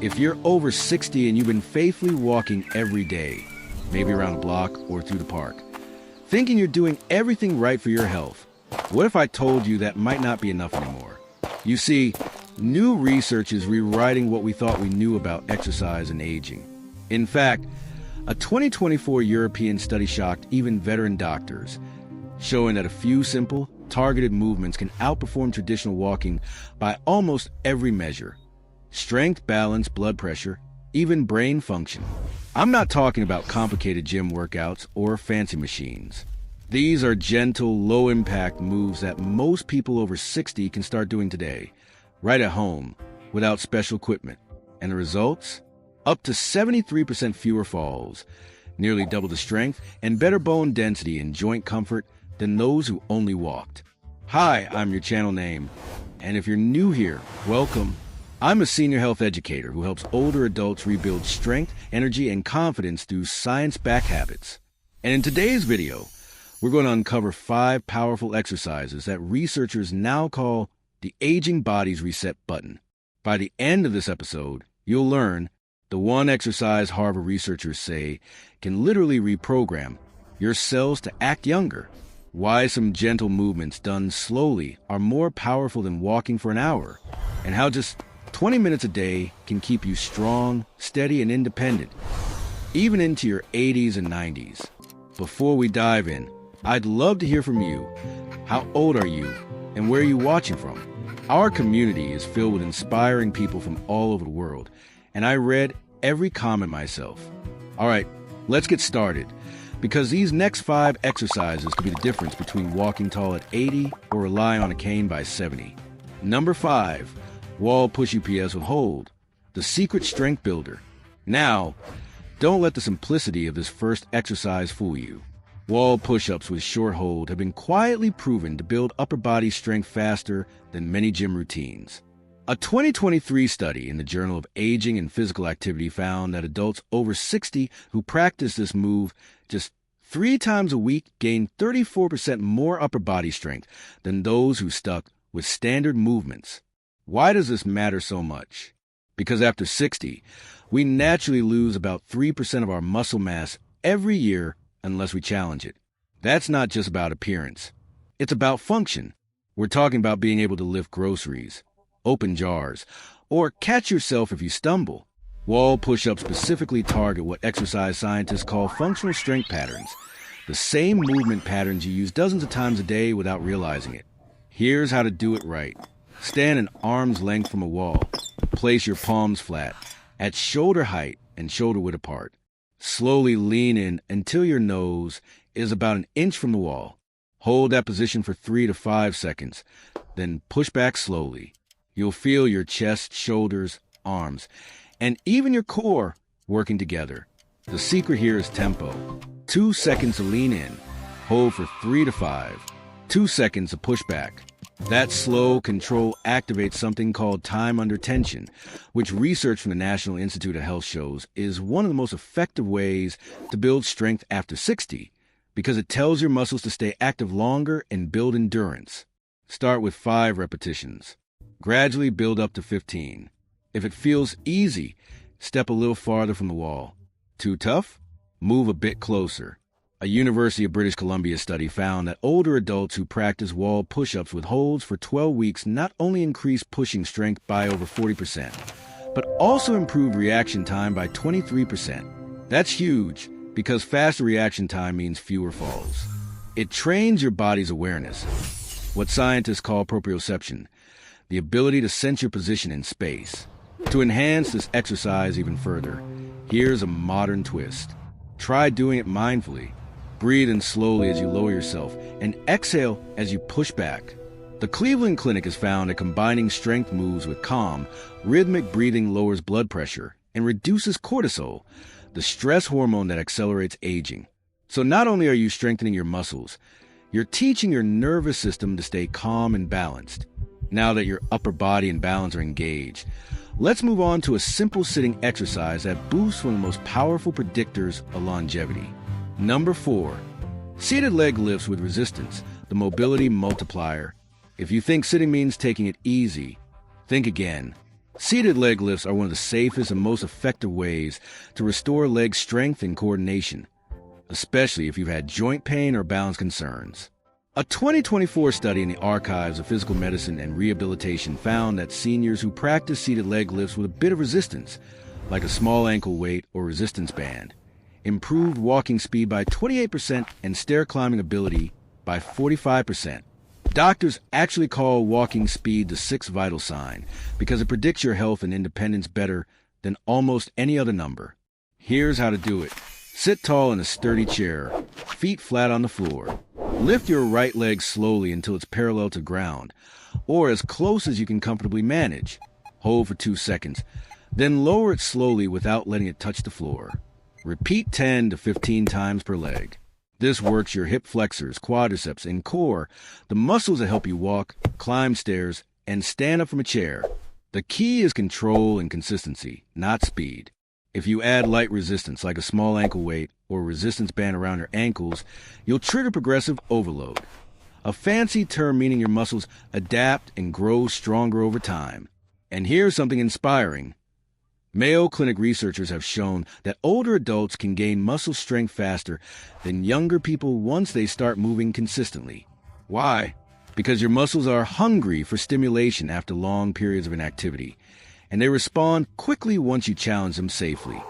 If you're over 60 and you've been faithfully walking every day, maybe around the block or through the park, thinking you're doing everything right for your health, what if I told you that might not be enough anymore? You see, new research is rewriting what we thought we knew about exercise and aging. In fact, a 2024 European study shocked even veteran doctors, showing that a few simple, targeted movements can outperform traditional walking by almost every measure: strength, balance, blood pressure, even brain function. I'm not talking about complicated gym workouts or fancy machines. These are gentle, low-impact moves that most people over 60 can start doing today, right at home, without special equipment. And the results? Up to 73% fewer falls, nearly double the strength, and better bone density and joint comfort than those who only walked. Hi, I'm your channel name, and if you're new here, welcome. I'm a senior health educator who helps older adults rebuild strength, energy, and confidence through science-backed habits. And in today's video, we're going to uncover 5 powerful exercises that researchers now call the aging body's reset button. By the end of this episode, you'll learn the one exercise Harvard researchers say can literally reprogram your cells to act younger, why some gentle movements done slowly are more powerful than walking for an hour, and how just 20 minutes a day can keep you strong, steady, and independent, even into your 80s and 90s. Before we dive in, I'd love to hear from you. How old are you, and where are you watching from? Our community is filled with inspiring people from all over the world, and I read every comment myself. All right, let's get started, because these next 5 exercises could be the difference between walking tall at 80 or rely on a cane by 70. Number 5, wall push UPS with hold, the secret strength builder. Now, don't let the simplicity of this first exercise fool you. Wall push-ups with short hold have been quietly proven to build upper body strength faster than many gym routines. A 2023 study in the Journal of Aging and Physical Activity found that adults over 60 who practice this move just 3 times a week gained 34% more upper body strength than those who stuck with standard movements. Why does this matter so much? Because after 60, we naturally lose about 3% of our muscle mass every year unless we challenge it. That's not just about appearance. It's about function. We're talking about being able to lift groceries, open jars, or catch yourself if you stumble. Wall push-ups specifically target what exercise scientists call functional strength patterns, the same movement patterns you use dozens of times a day without realizing it. Here's how to do it right. Stand an arm's length from a wall. Place your palms flat, at shoulder height and shoulder width apart. Slowly lean in until your nose is about an inch from the wall. Hold that position for 3 to 5 seconds, then push back slowly. You'll feel your chest, shoulders, arms, and even your core working together. The secret here is tempo. 2 seconds to lean in. Hold for 3 to 5. 2 seconds to push back. That slow control activates something called time under tension, which research from the National Institute of Health shows is one of the most effective ways to build strength after 60, because it tells your muscles to stay active longer and build endurance. Start with 5 repetitions. Gradually build up to 15. If it feels easy, step a little farther from the wall. Too tough? Move a bit closer. A University of British Columbia study found that older adults who practice wall push-ups with holds for 12 weeks not only increased pushing strength by over 40%, but also improved reaction time by 23%. That's huge, because faster reaction time means fewer falls. It trains your body's awareness, what scientists call proprioception, the ability to sense your position in space. To enhance this exercise even further, here's a modern twist. Try doing it mindfully. Breathe in slowly as you lower yourself, and exhale as you push back. The Cleveland Clinic has found that combining strength moves with calm, rhythmic breathing lowers blood pressure and reduces cortisol, the stress hormone that accelerates aging. So not only are you strengthening your muscles, you're teaching your nervous system to stay calm and balanced. Now that your upper body and balance are engaged, let's move on to a simple sitting exercise that boosts one of the most powerful predictors of longevity. Number 4, seated leg lifts with resistance, the mobility multiplier. If you think sitting means taking it easy, think again. Seated leg lifts are one of the safest and most effective ways to restore leg strength and coordination, especially if you've had joint pain or balance concerns. A 2024 study in the Archives of Physical Medicine and Rehabilitation found that seniors who practice seated leg lifts with a bit of resistance, like a small ankle weight or resistance band, improved walking speed by 28% and stair climbing ability by 45%. Doctors actually call walking speed the sixth vital sign because it predicts your health and independence better than almost any other number. Here's how to do it. Sit tall in a sturdy chair, feet flat on the floor. Lift your right leg slowly until it's parallel to ground, or as close as you can comfortably manage. Hold for 2 seconds, then lower it slowly without letting it touch the floor. Repeat 10 to 15 times per leg. This works your hip flexors, quadriceps, and core, the muscles that help you walk, climb stairs, and stand up from a chair. The key is control and consistency, not speed. If you add light resistance, like a small ankle weight or a resistance band around your ankles, you'll trigger progressive overload, a fancy term meaning your muscles adapt and grow stronger over time. And here's something inspiring. Mayo Clinic researchers have shown that older adults can gain muscle strength faster than younger people once they start moving consistently. Why? Because your muscles are hungry for stimulation after long periods of inactivity, and they respond quickly once you challenge them safely.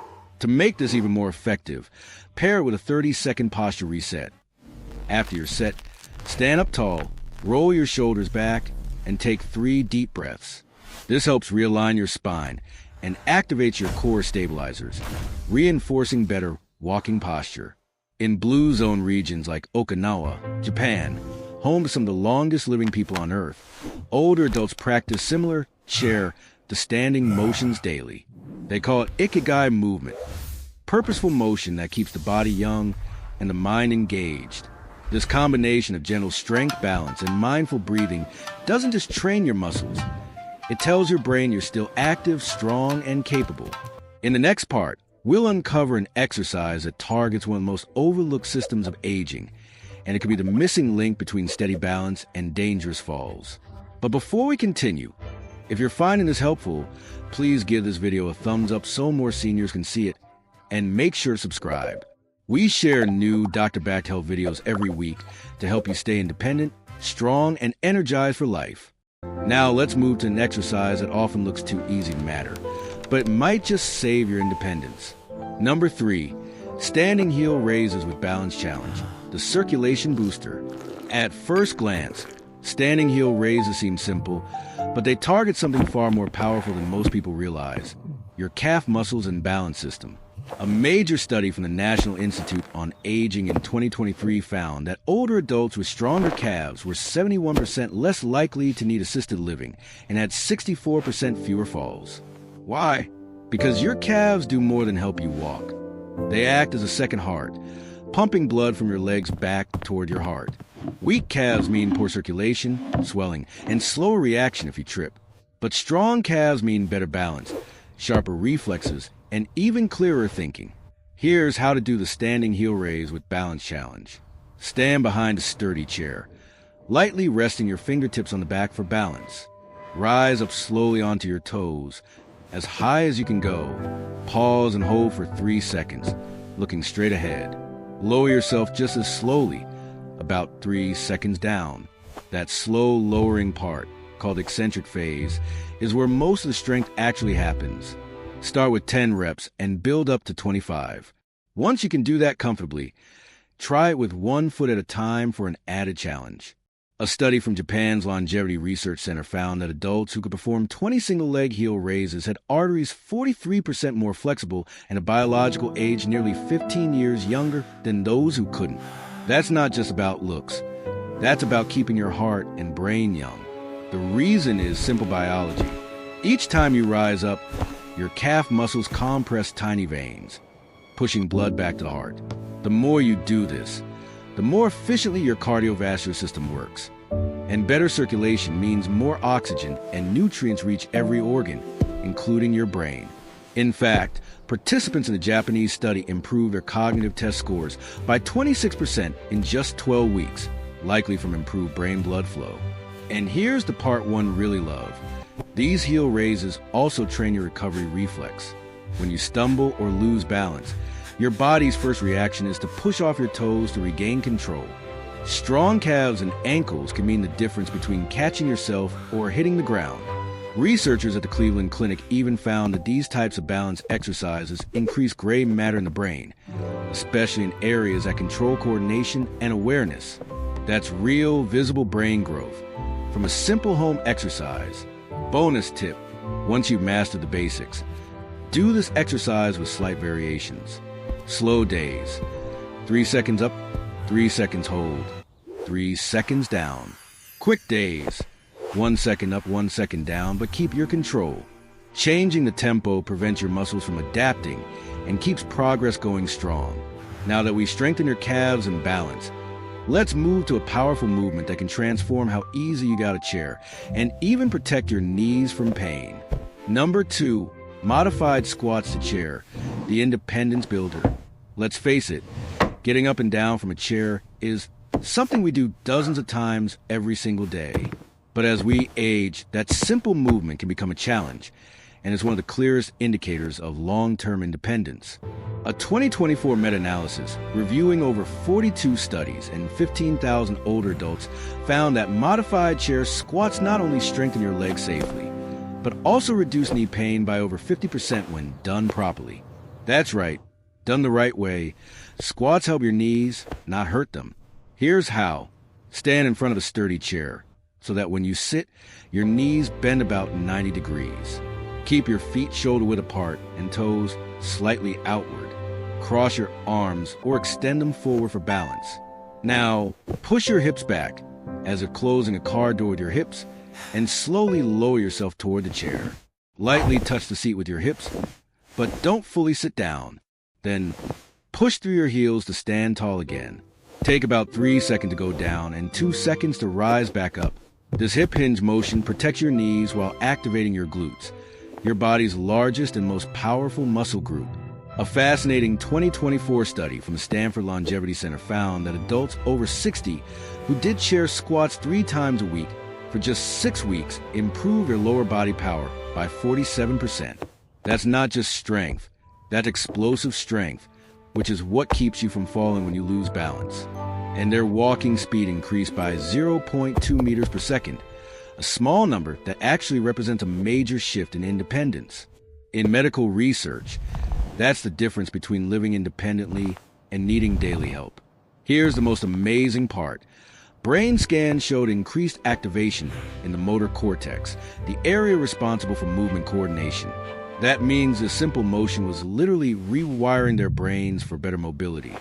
To make this even more effective, pair it with a 30-second posture reset. After your set, stand up tall, roll your shoulders back, and take 3 deep breaths. This helps realign your spine and activates your core stabilizers, reinforcing better walking posture. In blue zone regions like Okinawa, Japan, home to some of the longest living people on Earth, older adults practice similar chair to standing motions daily. They call it Ikigai movement, purposeful motion that keeps the body young and the mind engaged. This combination of gentle strength, balance, and mindful breathing doesn't just train your muscles. It tells your brain you're still active, strong, and capable. In the next part, we'll uncover an exercise that targets one of the most overlooked systems of aging, and it could be the missing link between steady balance and dangerous falls. But before we continue, if you're finding this helpful, please give this video a thumbs up so more seniors can see it, and make sure to subscribe. We share new doctor-backed health videos every week to help you stay independent, strong, and energized for life. Now let's move to an exercise that often looks too easy to matter, but it might just save your independence. Number 3, standing heel raises with balance challenge, the circulation booster. At first glance, standing heel raises seem simple, but they target something far more powerful than most people realize: your calf muscles and balance system. A major study from the National Institute on Aging in 2023 found that older adults with stronger calves were 71% less likely to need assisted living and had 64% fewer falls. Why? Because your calves do more than help you walk. They act as a second heart, pumping blood from your legs back toward your heart. Weak calves mean poor circulation, swelling, and slower reaction if you trip. But strong calves mean better balance, sharper reflexes, and even clearer thinking. Here's how to do the standing heel raise with balance challenge. Stand behind a sturdy chair, lightly resting your fingertips on the back for balance. Rise up slowly onto your toes, as high as you can go. Pause and hold for 3 seconds, looking straight ahead. Lower yourself just as slowly, about 3 seconds down. That slow lowering part, called eccentric phase, is where most of the strength actually happens. Start with 10 reps and build up to 25. Once you can do that comfortably, try it with 1 foot at a time for an added challenge. A study from Japan's Longevity Research Center found that adults who could perform 20 single-leg heel raises had arteries 43% more flexible and a biological age nearly 15 years younger than those who couldn't. That's not just about looks. That's about keeping your heart and brain young. The reason is simple biology. Each time you rise up, your calf muscles compress tiny veins, pushing blood back to the heart. The more you do this, the more efficiently your cardiovascular system works. And better circulation means more oxygen and nutrients reach every organ, including your brain. In fact, participants in the Japanese study improved their cognitive test scores by 26% in just 12 weeks, likely from improved brain blood flow. And here's the part one really love. These heel raises also train your recovery reflex. When you stumble or lose balance, your body's first reaction is to push off your toes to regain control. Strong calves and ankles can mean the difference between catching yourself or hitting the ground. Researchers at the Cleveland Clinic even found that these types of balance exercises increase gray matter in the brain, especially in areas that control coordination and awareness. That's real, visible brain growth from a simple home exercise. Bonus tip, once you've mastered the basics, do this exercise with slight variations. Slow days. 3 seconds up, 3 seconds hold, 3 seconds down. Quick days. 1 second up, 1 second down, but keep your control. Changing the tempo prevents your muscles from adapting and keeps progress going strong. Now that we strengthen your calves and balance, let's move to a powerful movement that can transform how easy you got a chair and even protect your knees from pain. Number 2, modified squats to chair, the independence builder. Let's face it, getting up and down from a chair is something we do dozens of times every single day. But as we age, that simple movement can become a challenge, and is one of the clearest indicators of long-term independence. A 2024 meta-analysis reviewing over 42 studies and 15,000 older adults found that modified chair squats not only strengthen your legs safely, but also reduce knee pain by over 50% when done properly. That's right, done the right way, squats help your knees, not hurt them. Here's how. Stand in front of a sturdy chair, so that when you sit, your knees bend about 90 degrees. Keep your feet shoulder-width apart and toes slightly outward. Cross your arms or extend them forward for balance. Now, push your hips back, as if closing a car door with your hips, and slowly lower yourself toward the chair. Lightly touch the seat with your hips, but don't fully sit down. Then, push through your heels to stand tall again. Take about 3 seconds to go down and 2 seconds to rise back up. This hip hinge motion protects your knees while activating your glutes, your body's largest and most powerful muscle group. A fascinating 2024 study from the Stanford Longevity Center found that adults over 60 who did chair squats 3 times a week for just 6 weeks improved their lower body power by 47%. That's not just strength, that's explosive strength, which is what keeps you from falling when you lose balance. And their walking speed increased by 0.2 meters per second, a small number that actually represents a major shift in independence. In medical research, that's the difference between living independently and needing daily help. Here's the most amazing part. Brain scans showed increased activation in the motor cortex, the area responsible for movement coordination. That means the simple motion was literally rewiring their brains for better mobility,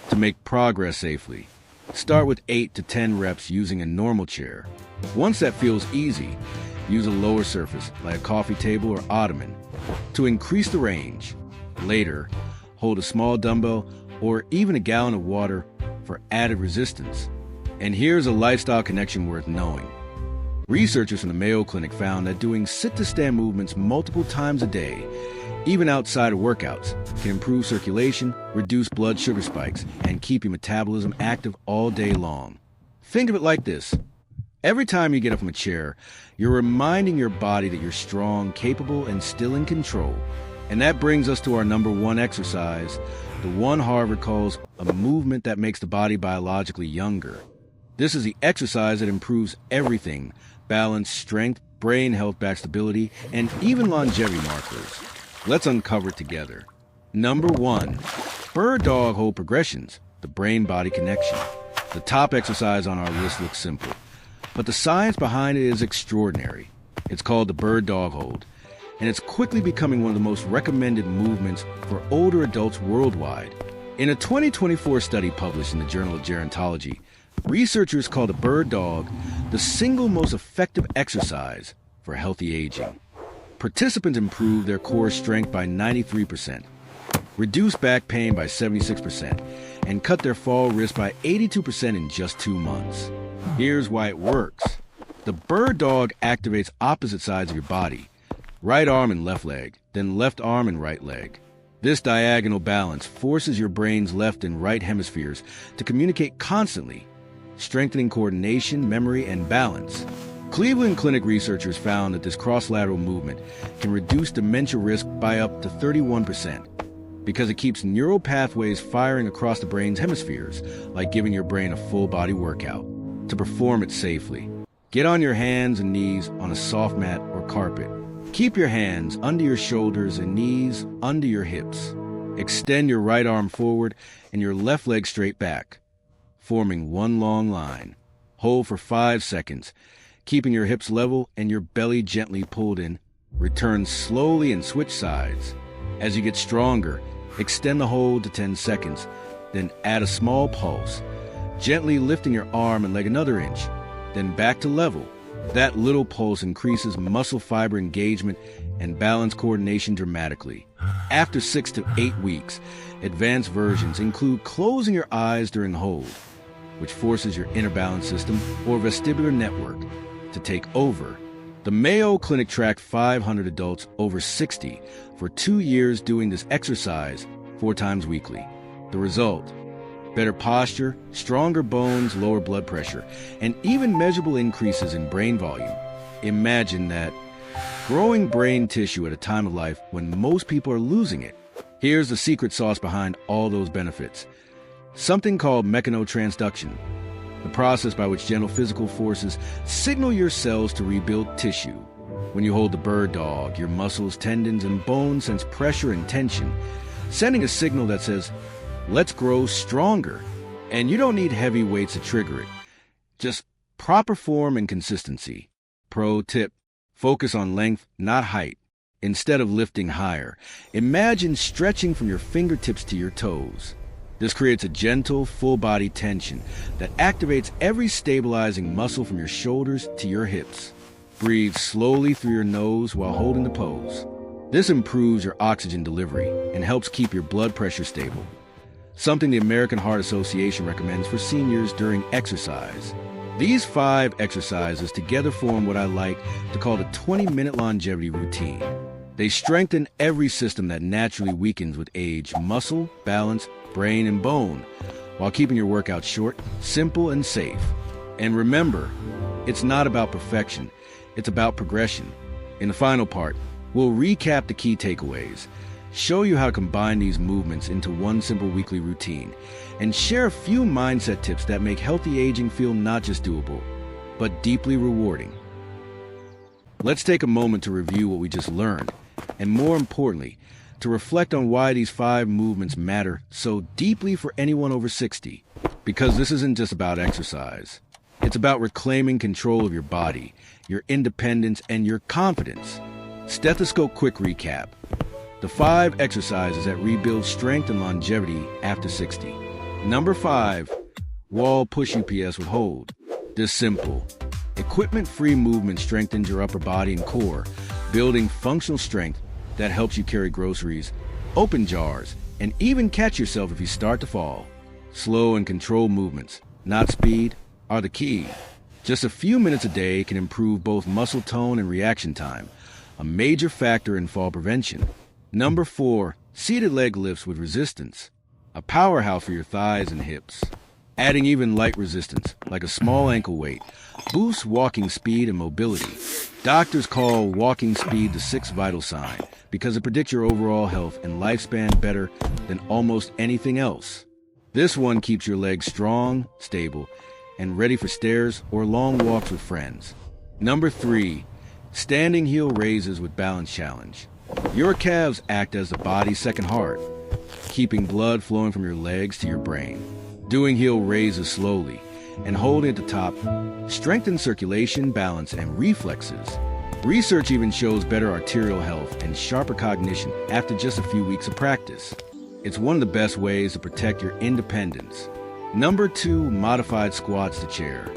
to make progress safely. Start with 8 to 10 reps using a normal chair. Once that feels easy, use a lower surface like a coffee table or ottoman to increase the range. Later, hold a small dumbbell or even a gallon of water for added resistance. And here's a lifestyle connection worth knowing. Researchers from the Mayo Clinic found that doing sit-to-stand movements multiple times a day, even outside of workouts, can improve circulation, reduce blood sugar spikes, and keep your metabolism active all day long. Think of it like this. Every time you get up from a chair, you're reminding your body that you're strong, capable, and still in control. And that brings us to our number 1 exercise, the one Harvard calls a movement that makes the body biologically younger. This is the exercise that improves everything: balance, strength, brain health, back stability, and even longevity markers. Let's uncover it together. Number 1, bird dog hold progressions, the brain-body connection. The top exercise on our list looks simple, but the science behind it is extraordinary. It's called the bird dog hold, and it's quickly becoming one of the most recommended movements for older adults worldwide. In a 2024 study published in the Journal of Gerontology, researchers call the bird dog the single most effective exercise for healthy aging. Participants improved their core strength by 93%, reduced back pain by 76%, and cut their fall risk by 82% in just 2 months. Here's why it works. The bird dog activates opposite sides of your body, right arm and left leg, then left arm and right leg. This diagonal balance forces your brain's left and right hemispheres to communicate constantly, strengthening coordination, memory, and balance. Cleveland Clinic researchers found that this cross-lateral movement can reduce dementia risk by up to 31% because it keeps neural pathways firing across the brain's hemispheres, like giving your brain a full-body workout. To perform it safely, get on your hands and knees on a soft mat or carpet. Keep your hands under your shoulders and knees under your hips. Extend your right arm forward and your left leg straight back, forming one long line. Hold for 5 seconds, keeping your hips level and your belly gently pulled in. Return slowly and switch sides. As you get stronger, extend the hold to 10 seconds, then add a small pulse, gently lifting your arm and leg another inch, then back to level. That little pulse increases muscle fiber engagement and balance coordination dramatically. After 6 to 8 weeks, advanced versions include closing your eyes during the hold, which forces your inner balance system or vestibular network to take over. The Mayo Clinic tracked 500 adults over 60 for 2 years doing this exercise 4 times weekly. The result: better posture, stronger bones, lower blood pressure, and even measurable increases in brain volume. Imagine that. Growing brain tissue at a time of life when most people are losing it. Here's the secret sauce behind all those benefits. Something called mechanotransduction, the process by which gentle physical forces signal your cells to rebuild tissue. When you hold the bird dog, your muscles, tendons, and bones sense pressure and tension, sending a signal that says, "Let's grow stronger." And you don't need heavy weights to trigger it. Just proper form and consistency. Pro tip: focus on length, not height. Instead of lifting higher, imagine stretching from your fingertips to your toes. This creates a gentle, full-body tension that activates every stabilizing muscle from your shoulders to your hips. Breathe slowly through your nose while holding the pose. This improves your oxygen delivery and helps keep your blood pressure stable, something the American Heart Association recommends for seniors during exercise. These 5 exercises together form what I like to call the 20-minute longevity routine. They strengthen every system that naturally weakens with age: muscle, balance, brain, and bone, while keeping your workout short, simple, and safe. And remember, it's not about perfection, it's about progression. In the final part, we'll recap the key takeaways, show you how to combine these movements into one simple weekly routine, and share a few mindset tips that make healthy aging feel not just doable, but deeply rewarding. Let's take a moment to review what we just learned, and more importantly, to reflect on why these 5 movements matter so deeply for anyone over 60. Because this isn't just about exercise. It's about reclaiming control of your body, your independence, and your confidence. Stethoscope quick recap. The 5 exercises that rebuild strength and longevity after 60. Number 5, wall push UPS with hold. This simple, equipment-free movement strengthens your upper body and core, building functional strength that helps you carry groceries, open jars, and even catch yourself if you start to fall. Slow and controlled movements, not speed, are the key. Just a few minutes a day can improve both muscle tone and reaction time, a major factor in fall prevention. Number 4, seated leg lifts with resistance, a powerhouse for your thighs and hips. Adding even light resistance, like a small ankle weight, boosts walking speed and mobility. Doctors call walking speed the 6th vital sign because it predicts your overall health and lifespan better than almost anything else. This one keeps your legs strong, stable, and ready for stairs or long walks with friends. Number 3, standing heel raises with balance challenge. Your calves act as the body's second heart, keeping blood flowing from your legs to your brain. Doing heel raises slowly and holding at the top strengthens circulation, balance, and reflexes. Research even shows better arterial health and sharper cognition after just a few weeks of practice. It's one of the best ways to protect your independence. Number 2, modified squats to chair.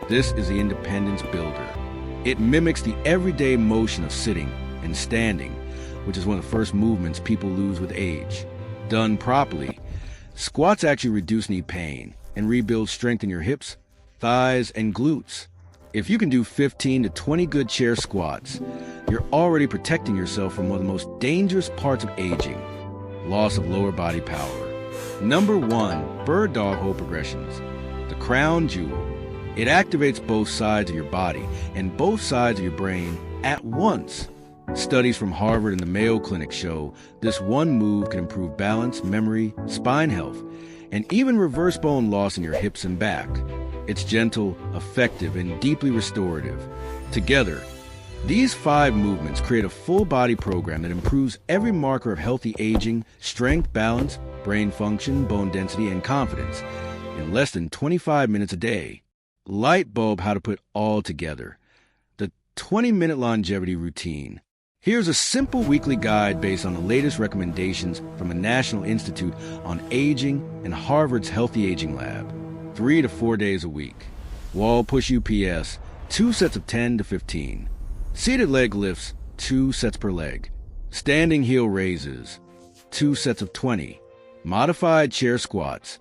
This is the independence builder. It mimics the everyday motion of sitting and standing, which is one of the first movements people lose with age. Done properly, squats actually reduce knee pain and rebuild strength in your hips, thighs, and glutes. If you can do 15 to 20 good chair squats, you're already protecting yourself from one of the most dangerous parts of aging: loss of lower body power. Number 1, bird dog hold progressions, the crown jewel. It activates both sides of your body and both sides of your brain at once. Studies from Harvard and the Mayo Clinic show this one move can improve balance, memory, spine health, and even reverse bone loss in your hips and back. It's gentle, effective, and deeply restorative. Together, these 5 movements create a full-body program that improves every marker of healthy aging, strength, balance, brain function, bone density, and confidence in less than 25 minutes a day. Light bulb how to put all together. The 20-minute longevity routine. Here's a simple weekly guide based on the latest recommendations from the National Institute on Aging and Harvard's Healthy Aging Lab. 3 to 4 days a week. Wall push UPS, 2 sets of 10 to 15. Seated leg lifts, 2 sets per leg. Standing heel raises, 2 sets of 20. Modified chair squats,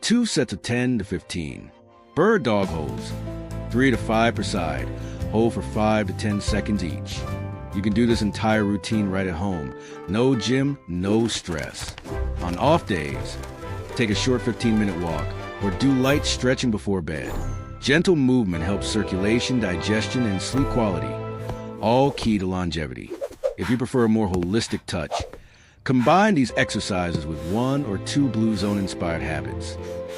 2 sets of 10 to 15. Bird dog holds, 3 to 5 per side. Hold for 5 to 10 seconds each. You can do this entire routine right at home. No gym, no stress. On off days, take a short 15-minute walk or do light stretching before bed. Gentle movement helps circulation, digestion, and sleep quality, all key to longevity. If you prefer a more holistic touch, combine these exercises with 1 or 2 Blue Zone-inspired habits.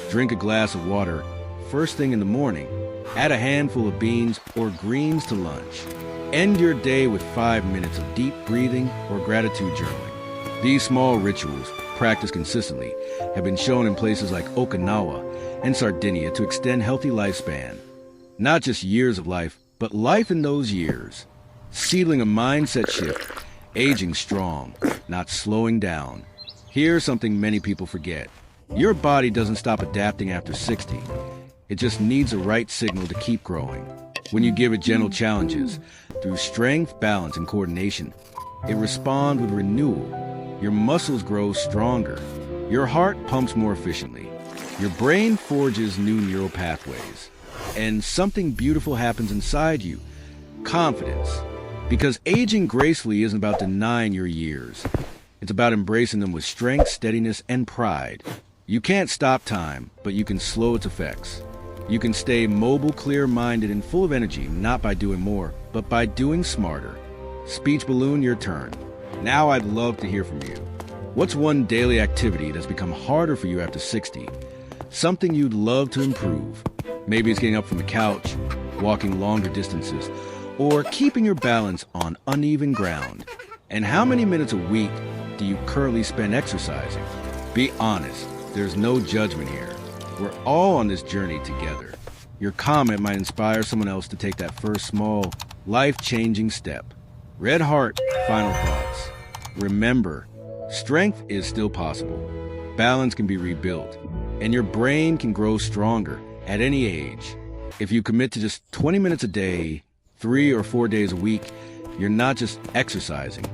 Drink a glass of water first thing in the morning. Add a handful of beans or greens to lunch. End your day with 5 minutes of deep breathing or gratitude journaling. These small rituals, practiced consistently, have been shown in places like Okinawa and Sardinia to extend healthy lifespan. Not just years of life, but life in those years. Sealing a mindset shift, aging strong, not slowing down. Here's something many people forget. Your body doesn't stop adapting after 60. It just needs a right signal to keep growing. When you give it gentle challenges, through strength, balance, and coordination, it responds with renewal. Your muscles grow stronger. Your heart pumps more efficiently. Your brain forges new neural pathways. And something beautiful happens inside you. Confidence. Because aging gracefully isn't about denying your years. It's about embracing them with strength, steadiness, and pride. You can't stop time, but you can slow its effects. You can stay mobile, clear-minded, and full of energy, not by doing more, but by doing smarter. Speech balloon, your turn. Now I'd love to hear from you. What's one daily activity that's become harder for you after 60? Something you'd love to improve. Maybe it's getting up from the couch, walking longer distances, or keeping your balance on uneven ground. And how many minutes a week do you currently spend exercising? Be honest, there's no judgment here. We're all on this journey together. Your comment might inspire someone else to take that first small, life-changing step. Red Heart, final thoughts. Remember, strength is still possible. Balance can be rebuilt, and your brain can grow stronger at any age. If you commit to just 20 minutes a day, 3 or 4 days a week, you're not just exercising.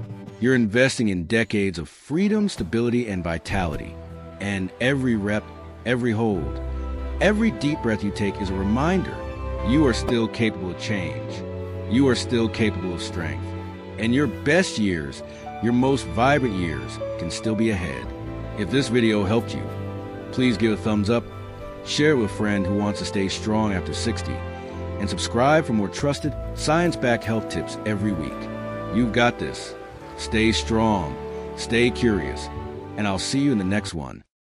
You're investing in decades of freedom, stability, and vitality. And every rep, every hold, every deep breath you take is a reminder you are still capable of change. You are still capable of strength. And your best years, your most vibrant years, can still be ahead. If this video helped you, please give a thumbs up, share it with a friend who wants to stay strong after 60, and subscribe for more trusted, science-backed health tips every week. You've got this. Stay strong, stay curious, and I'll see you in the next one.